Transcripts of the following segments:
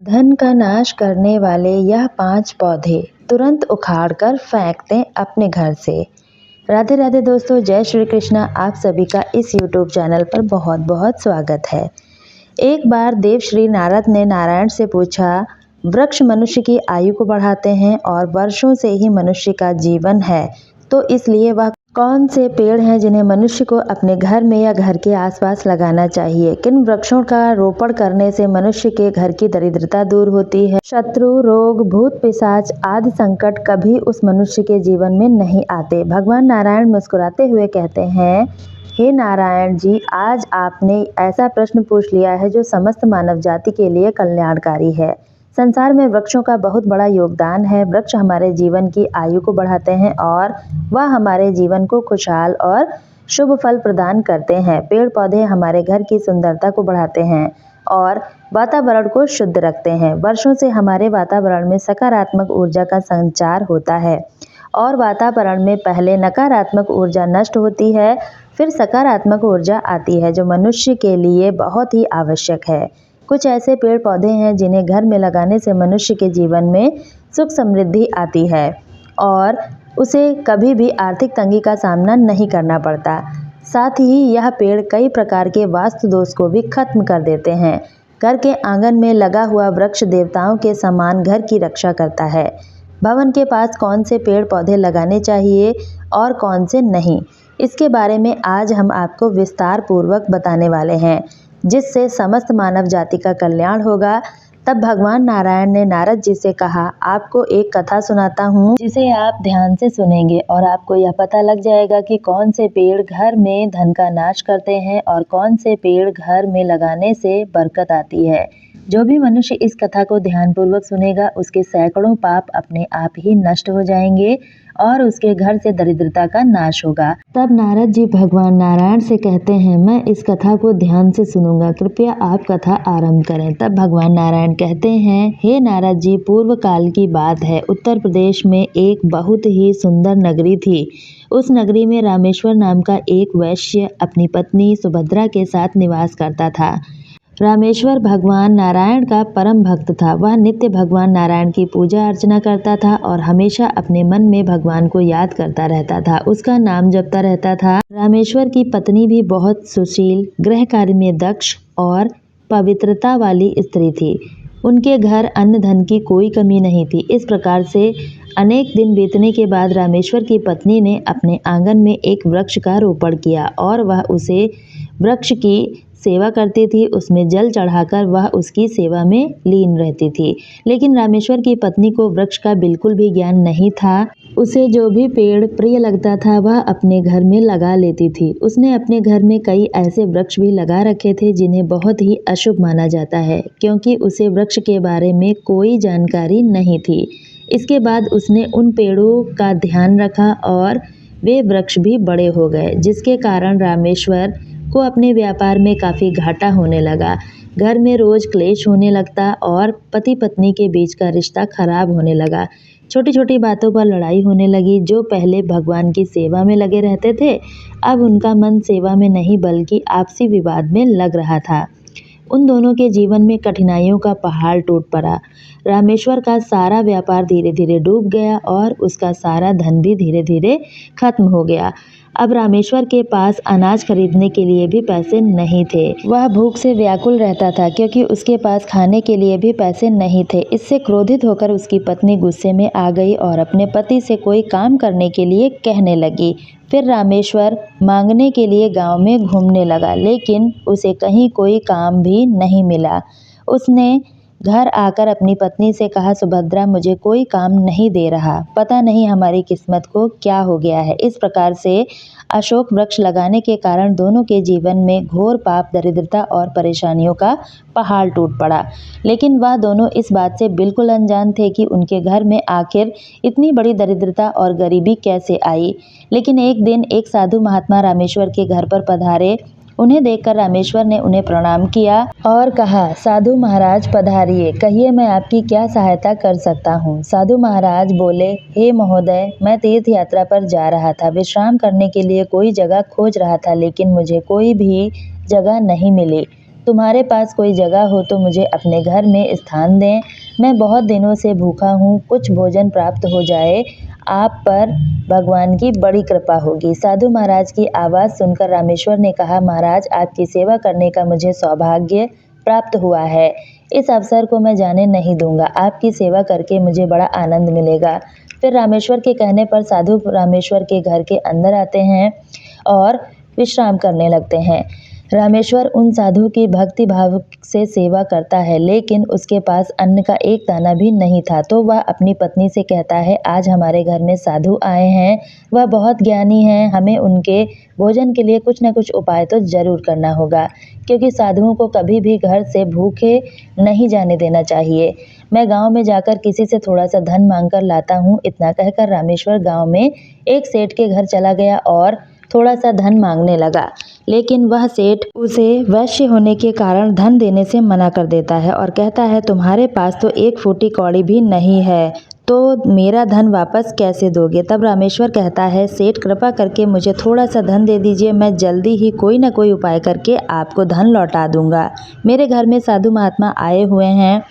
धन का नाश करने वाले यह 5 पौधे तुरंत उखाड़कर फेंक दें अपने घर से। राधे राधे दोस्तों, जय श्री कृष्णा। आप सभी का इस यूट्यूब चैनल पर बहुत बहुत स्वागत है। एक बार देव श्री नारद ने नारायण से पूछा, वृक्ष मनुष्य की आयु को बढ़ाते हैं और वर्षों से ही मनुष्य का जीवन है, तो इसलिए वह कौन से पेड़ हैं जिन्हें मनुष्य को अपने घर में या घर के आसपास लगाना चाहिए। किन वृक्षों का रोपण करने से मनुष्य के घर की दरिद्रता दूर होती है। शत्रु, रोग, भूत पिशाच आदि संकट कभी उस मनुष्य के जीवन में नहीं आते। भगवान नारायण मुस्कुराते हुए कहते हैं, हे नारायण जी, आज आपने ऐसा प्रश्न पूछ लिया है जो समस्त मानव जाति के लिए कल्याणकारी है। संसार में वृक्षों का बहुत बड़ा योगदान है। वृक्ष हमारे जीवन की आयु को बढ़ाते हैं और वह हमारे जीवन को खुशहाल और शुभ फल प्रदान करते हैं। पेड़ पौधे हमारे घर की सुंदरता को बढ़ाते हैं और वातावरण को शुद्ध रखते हैं। वर्षों से हमारे वातावरण में सकारात्मक ऊर्जा का संचार होता है और वातावरण में पहले नकारात्मक ऊर्जा नष्ट होती है, फिर सकारात्मक ऊर्जा आती है जो मनुष्य के लिए बहुत ही आवश्यक है। कुछ ऐसे पेड़ पौधे हैं जिन्हें घर में लगाने से मनुष्य के जीवन में सुख समृद्धि आती है और उसे कभी भी आर्थिक तंगी का सामना नहीं करना पड़ता। साथ ही यह पेड़ कई प्रकार के वास्तु दोष को भी खत्म कर देते हैं। घर के आंगन में लगा हुआ वृक्ष देवताओं के समान घर की रक्षा करता है। भवन के पास कौन से पेड़ पौधे लगाने चाहिए और कौन से नहीं, इसके बारे में आज हम आपको विस्तार पूर्वक बताने वाले हैं, जिससे समस्त मानव जाति का कल्याण होगा। तब भगवान नारायण ने नारद जी से कहा, आपको एक कथा सुनाता हूँ जिसे आप ध्यान से सुनेंगे और आपको यह पता लग जाएगा कि कौन से पेड़ घर में धन का नाश करते हैं और कौन से पेड़ घर में लगाने से बरकत आती है। जो भी मनुष्य इस कथा को ध्यानपूर्वक सुनेगा उसके सैकड़ों पाप अपने आप ही नष्ट हो जाएंगे और उसके घर से दरिद्रता का नाश होगा। तब नारद जी भगवान नारायण से कहते हैं, मैं इस कथा को ध्यान से सुनूंगा, कृपया आप कथा आरंभ करें। तब भगवान नारायण कहते हैं, हे नारद जी, पूर्व काल की बात है। उत्तर प्रदेश में एक बहुत ही सुंदर नगरी थी। उस नगरी में रामेश्वर नाम का एक वैश्य अपनी पत्नी सुभद्रा के साथ निवास करता था। रामेश्वर भगवान नारायण का परम भक्त था। वह नित्य भगवान नारायण की पूजा अर्चना करता था और हमेशा अपने मन में भगवान को याद करता रहता था, उसका नाम जपता रहता था। रामेश्वर की पत्नी भी बहुत सुशील, गृह कार्य में दक्ष और पवित्रता वाली स्त्री थी। उनके घर अन्न धन की कोई कमी नहीं थी। इस प्रकार से अनेक दिन बीतने के बाद रामेश्वर की पत्नी ने अपने आंगन में एक वृक्ष का रोपण किया और वह उसे वृक्ष की सेवा करती थी। उसमें जल चढ़ाकर वह उसकी सेवा में लीन रहती थी। लेकिन रामेश्वर की पत्नी को वृक्ष का बिल्कुल भी ज्ञान नहीं था। उसे जो भी पेड़ प्रिय लगता था वह अपने घर में लगा लेती थी। उसने अपने घर में कई ऐसे वृक्ष भी लगा रखे थे जिन्हें बहुत ही अशुभ माना जाता है, क्योंकि उसे वृक्ष के बारे में कोई जानकारी नहीं थी। इसके बाद उसने उन पेड़ों का ध्यान रखा और वे वृक्ष भी बड़े हो गए, जिसके कारण रामेश्वर को अपने व्यापार में काफ़ी घाटा होने लगा। घर में रोज क्लेश होने लगता और पति पत्नी के बीच का रिश्ता खराब होने लगा। छोटी छोटी बातों पर लड़ाई होने लगी। जो पहले भगवान की सेवा में लगे रहते थे, अब उनका मन सेवा में नहीं बल्कि आपसी विवाद में लग रहा था। उन दोनों के जीवन में कठिनाइयों का पहाड़ टूट पड़ा। रामेश्वर का सारा व्यापार धीरे धीरे डूब गया और उसका सारा धन भी धीरे धीरे खत्म हो गया। अब रामेश्वर के पास अनाज खरीदने के लिए भी पैसे नहीं थे। वह भूख से व्याकुल रहता था क्योंकि उसके पास खाने के लिए भी पैसे नहीं थे। इससे क्रोधित होकर उसकी पत्नी गुस्से में आ गई और अपने पति से कोई काम करने के लिए कहने लगी। फिर रामेश्वर मांगने के लिए गांव में घूमने लगा, लेकिन उसे कहीं कोई काम भी नहीं मिला। उसने घर आकर अपनी पत्नी से कहा, सुभद्रा, मुझे कोई काम नहीं दे रहा, पता नहीं हमारी किस्मत को क्या हो गया है। इस प्रकार से अशोक वृक्ष लगाने के कारण दोनों के जीवन में घोर पाप, दरिद्रता और परेशानियों का पहाड़ टूट पड़ा। लेकिन वह दोनों इस बात से बिल्कुल अनजान थे कि उनके घर में आखिर इतनी बड़ी दरिद्रता और गरीबी कैसे आई। लेकिन एक दिन एक साधु महात्मा रामेश्वर के घर पर पधारे। उन्हें देखकर रामेश्वर ने उन्हें प्रणाम किया और कहा, साधु महाराज पधारिए, कहिए मैं आपकी क्या सहायता कर सकता हूँ। साधु महाराज बोले, हे महोदय, मैं तीर्थ यात्रा पर जा रहा था। विश्राम करने के लिए कोई जगह खोज रहा था, लेकिन मुझे कोई भी जगह नहीं मिली। तुम्हारे पास कोई जगह हो तो मुझे अपने घर में स्थान दें। मैं बहुत दिनों से भूखा हूँ, कुछ भोजन प्राप्त हो जाए, आप पर भगवान की बड़ी कृपा होगी। साधु महाराज की आवाज़ सुनकर रामेश्वर ने कहा, महाराज, आपकी सेवा करने का मुझे सौभाग्य प्राप्त हुआ है। इस अवसर को मैं जाने नहीं दूंगा। आपकी सेवा करके मुझे बड़ा आनंद मिलेगा। फिर रामेश्वर के कहने पर साधु रामेश्वर के घर के अंदर आते हैं और विश्राम करने लगते हैं। रामेश्वर उन साधु की भक्ति भाव से सेवा करता है, लेकिन उसके पास अन्न का एक दाना भी नहीं था। तो वह अपनी पत्नी से कहता है, आज हमारे घर में साधु आए हैं, वह बहुत ज्ञानी हैं, हमें उनके भोजन के लिए कुछ न कुछ उपाय तो जरूर करना होगा, क्योंकि साधुओं को कभी भी घर से भूखे नहीं जाने देना चाहिए। मैं गांव में जाकर किसी से थोड़ा सा धन मांग कर लाता हूँ। इतना कहकर रामेश्वर गांव में एक सेठ के घर चला गया और थोड़ा सा धन मांगने लगा, लेकिन वह सेठ उसे वैश्य होने के कारण धन देने से मना कर देता है और कहता है, तुम्हारे पास तो एक फूटी कौड़ी भी नहीं है, तो मेरा धन वापस कैसे दोगे? तब रामेश्वर कहता है, सेठ, कृपा करके मुझे थोड़ा सा धन दे दीजिए, मैं जल्दी ही कोई ना कोई उपाय करके आपको धन लौटा दूंगा। मेरे घर में साधु महात्मा आए हुए हैं,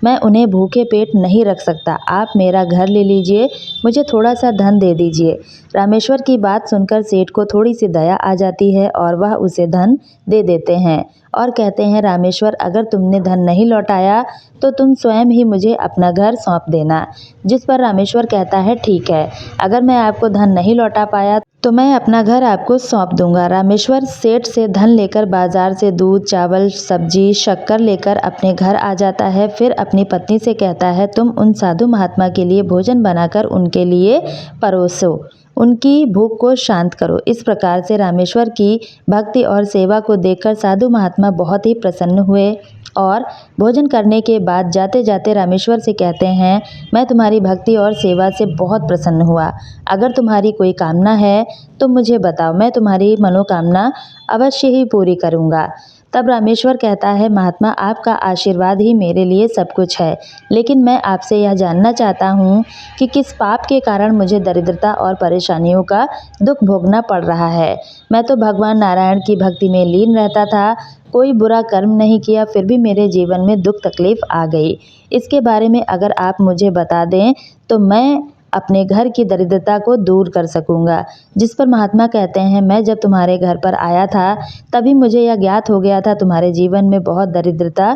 मैं उन्हें भूखे पेट नहीं रख सकता। आप मेरा घर ले लीजिए, मुझे थोड़ा सा धन दे दीजिए। रामेश्वर की बात सुनकर सेठ को थोड़ी सी दया आ जाती है और वह उसे धन दे देते हैं और कहते हैं, रामेश्वर, अगर तुमने धन नहीं लौटाया तो तुम स्वयं ही मुझे अपना घर सौंप देना। जिस पर रामेश्वर कहता है, ठीक है, अगर मैं आपको धन नहीं लौटा पाया तो मैं अपना घर आपको सौंप दूंगा। रामेश्वर सेठ से धन लेकर बाजार से दूध, चावल, सब्जी, शक्कर लेकर अपने घर आ जाता है। फिर अपनी पत्नी से कहता है, तुम उन साधु महात्मा के लिए भोजन बनाकर उनके लिए परोसो, उनकी भूख को शांत करो। इस प्रकार से रामेश्वर की भक्ति और सेवा को देखकर साधु महात्मा बहुत ही प्रसन्न हुए और भोजन करने के बाद जाते जाते रामेश्वर से कहते हैं, मैं तुम्हारी भक्ति और सेवा से बहुत प्रसन्न हुआ। अगर तुम्हारी कोई कामना है तो मुझे बताओ, मैं तुम्हारी मनोकामना अवश्य ही पूरी करूँगा। तब रामेश्वर कहता है, महात्मा, आपका आशीर्वाद ही मेरे लिए सब कुछ है, लेकिन मैं आपसे यह जानना चाहता हूँ कि किस पाप के कारण मुझे दरिद्रता और परेशानियों का दुख भोगना पड़ रहा है। मैं तो भगवान नारायण की भक्ति में लीन रहता था, कोई बुरा कर्म नहीं किया, फिर भी मेरे जीवन में दुख तकलीफ आ गई। इसके बारे में अगर आप मुझे बता दें तो मैं अपने घर की दरिद्रता को दूर कर सकूंगा। जिस पर महात्मा कहते हैं, मैं जब तुम्हारे घर पर आया था तभी मुझे यह ज्ञात हो गया था, तुम्हारे जीवन में बहुत दरिद्रता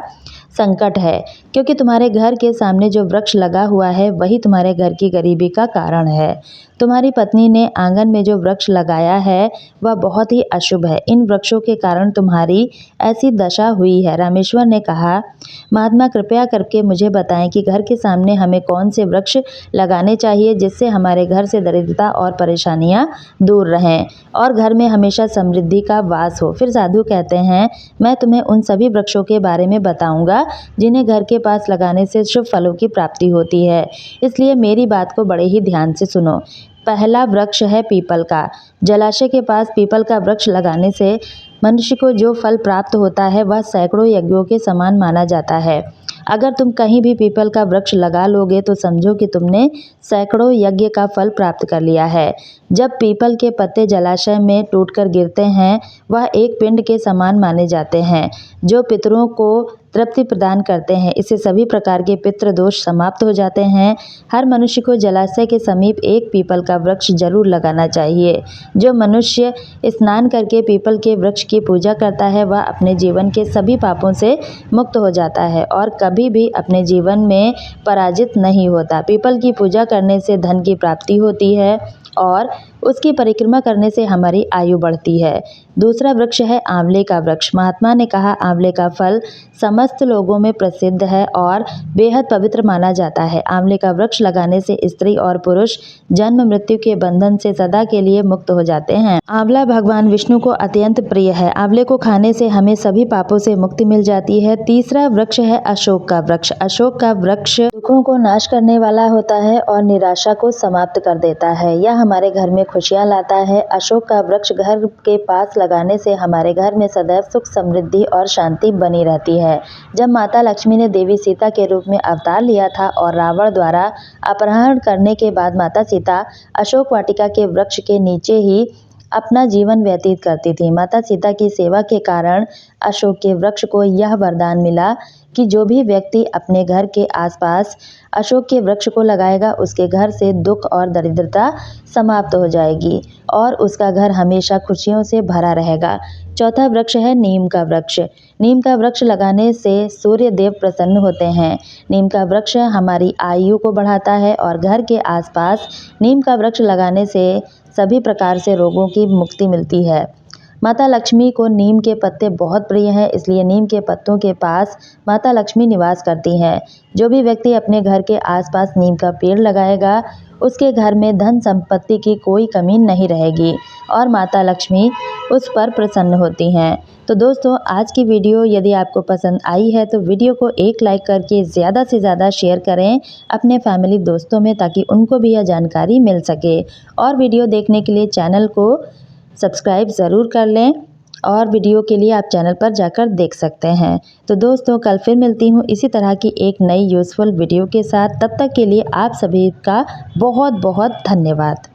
संकट है, क्योंकि तुम्हारे घर के सामने जो वृक्ष लगा हुआ है वही तुम्हारे घर की गरीबी का कारण है। तुम्हारी पत्नी ने आंगन में जो वृक्ष लगाया है वह बहुत ही अशुभ है, इन वृक्षों के कारण तुम्हारी ऐसी दशा हुई है। रामेश्वर ने कहा, महात्मा, कृपया करके मुझे बताएं कि घर के सामने हमें कौन से वृक्ष लगाने चाहिए जिससे हमारे घर से दरिद्रता और परेशानियां दूर रहें और घर में हमेशा समृद्धि का वास हो। फिर साधु कहते हैं, मैं तुम्हें उन सभी वृक्षों के बारे में बताऊंगा जिन्हें घर के पास लगाने से शुभ फलों की प्राप्ति होती है, इसलिए मेरी बात को बड़े ही ध्यान से सुनो। पहला वृक्ष है पीपल का। जलाशय के पास पीपल का वृक्ष लगाने से मनुष्य को जो फल प्राप्त होता है वह सैकड़ों यज्ञों के समान माना जाता है। अगर तुम कहीं भी पीपल का वृक्ष लगा लोगे तो समझो कि तुमने सैकड़ों यज्ञ का फल प्राप्त कर लिया है। जब पीपल के पत्ते जलाशय में टूटकर गिरते हैं वह एक पिंड के समान माने जाते हैं जो पितरों को तृप्ति प्रदान करते हैं। इससे सभी प्रकार के पितृ दोष समाप्त हो जाते हैं। हर मनुष्य को जलाशय के समीप एक पीपल का वृक्ष जरूर लगाना चाहिए। जो मनुष्य स्नान करके पीपल के वृक्ष की पूजा करता है वह अपने जीवन के सभी पापों से मुक्त हो जाता है और कभी भी अपने जीवन में पराजित नहीं होता। पीपल की पूजा करने से धन की प्राप्ति होती है और उसकी परिक्रमा करने से हमारी आयु बढ़ती है। दूसरा वृक्ष है आंवले का वृक्ष। महात्मा ने कहा, आंवले का फल समस्त लोगों में प्रसिद्ध है और बेहद पवित्र माना जाता है। आंवले का वृक्ष लगाने से स्त्री और पुरुष जन्म मृत्यु के बंधन से सदा के लिए मुक्त हो जाते हैं। आंवला भगवान विष्णु को अत्यंत प्रिय है। आंवले को खाने से हमें सभी पापों से मुक्ति मिल जाती है। तीसरा वृक्ष है अशोक का वृक्ष। अशोक का वृक्ष दुखों को नाश करने वाला होता है और निराशा को समाप्त कर देता है। यह हमारे घर में खुशियां लाता है। अशोक का वृक्ष घर के पास लगाने से हमारे घर में सदैव सुख, समृद्धि और शांति बनी रहती है। जब माता लक्ष्मी ने देवी सीता के रूप में अवतार लिया था और रावण द्वारा अपहरण करने के बाद माता सीता अशोक वाटिका के वृक्ष के नीचे ही अपना जीवन व्यतीत करती थी। माता सीता की सेवा के कारण अशोक के वृक्ष को यह वरदान मिला कि जो भी व्यक्ति अपने घर के आसपास अशोक के वृक्ष को लगाएगा उसके घर से दुख और दरिद्रता समाप्त हो जाएगी और उसका घर हमेशा खुशियों से भरा रहेगा। चौथा वृक्ष है नीम का वृक्ष। नीम का वृक्ष लगाने से सूर्य देव प्रसन्न होते हैं। नीम का वृक्ष हमारी आयु को बढ़ाता है और घर के आसपास नीम का वृक्ष लगाने से सभी प्रकार से रोगों की मुक्ति मिलती है। माता लक्ष्मी को नीम के पत्ते बहुत प्रिय हैं, इसलिए नीम के पत्तों के पास माता लक्ष्मी निवास करती हैं। जो भी व्यक्ति अपने घर के आसपास नीम का पेड़ लगाएगा उसके घर में धन संपत्ति की कोई कमी नहीं रहेगी और माता लक्ष्मी उस पर प्रसन्न होती हैं। तो दोस्तों, आज की वीडियो यदि आपको पसंद आई है तो वीडियो को एक लाइक करके ज़्यादा से ज़्यादा शेयर करें अपने फैमिली दोस्तों में, ताकि उनको भी यह जानकारी मिल सके। और वीडियो देखने के लिए चैनल को सब्सक्राइब ज़रूर कर लें और वीडियो के लिए आप चैनल पर जाकर देख सकते हैं। तो दोस्तों, कल फिर मिलती हूँ इसी तरह की एक नई यूज़फुल वीडियो के साथ। तब तक के लिए आप सभी का बहुत बहुत धन्यवाद।